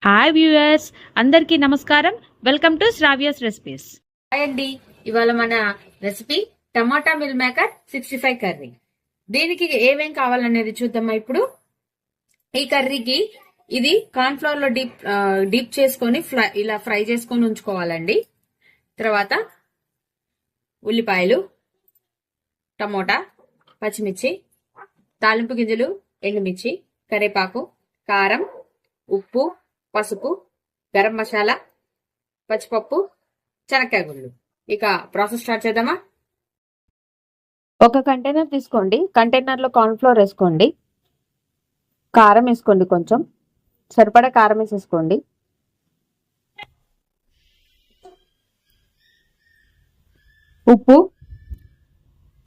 Hi viewers, అందరికీ నమస్కారం. Welcome to Sravya's recipes. Hi అండి, ఇవాళ మన రెసిపీ టమాటా మిల్ మేకర్ 65 కర్రీ. దీనికి ఏమేం కావాలనేది చూద్దామా. ఇప్పుడు ఈ కర్రీకి ఇది కార్న్ ఫ్లోర్ లో డీప్ చేసుకొని ఇలా ఫ్రై చేసుకొని ఉంచుకోవాలండి. తర్వాత ఉల్లిపాయలు, టమోటా, పచ్చిమిర్చి, తాలింపు గింజలు, ఎండుమిర్చి, కరివేపాకు, కారం, ఉప్పు, పసుపు, గరం మసాలా, పచ్చిపప్పు, శనక్కాయ గుళ్ళు. ఇక ప్రాసెస్ స్టార్ట్ చేద్దామా. ఒక కంటైనర్ తీసుకోండి. కంటైనర్లో కార్న్ ఫ్లోర్ వేసుకోండి. కారం వేసుకోండి, కొంచెం సరిపడా కారం వేసేసుకోండి. ఉప్పు,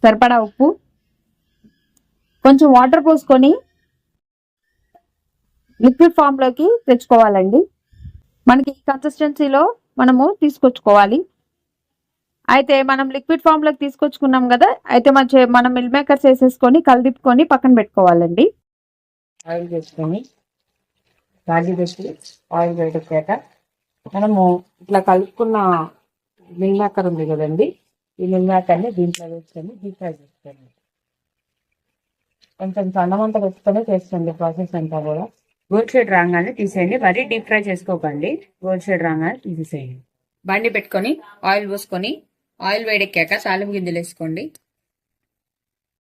సరిపడా ఉప్పు, కొంచెం వాటర్ పోసుకొని లిక్విడ్ ఫామ్ లోకి తెచ్చుకోవాలండి. మనకి ఈ కన్సిస్టెన్సీలో మనము తీసుకొచ్చుకోవాలి. అయితే మనం లిక్విడ్ ఫామ్ లోకి తీసుకొచ్చుకున్నాం కదా, అయితే మనం మిల్ మేకర్స్ వేసేసుకొని కలిదిప్పుకొని పక్కన పెట్టుకోవాలండి. ఆయిల్ వేసుకొని గాలి పెట్టి ఆయిల్ వేడెక్కాక మనము ఇట్లా కలుపుకున్న మిల్ మేకర్ ఉంది కదండి, ఈ మిల్ మేకర్ని దీంట్లో వేసుకొని డీప్ ఫ్రై చేసుకోండి. కొంచెం సన్నమంట వేసుకొని చేస్తుంది ప్రాసెస్ అంతా కూడా. గోల్డ్ షేడ్ రాగానే తీసేయండి, మరీ డీప్ ఫ్రై చేసుకోకండి. గోల్డ్ షేడ్ రాగానే తీసేయండి. బండి పెట్టుకొని ఆయిల్ పోసుకొని ఆయిల్ వేడెక్కాక తాలింపు గింజలు వేసుకోండి.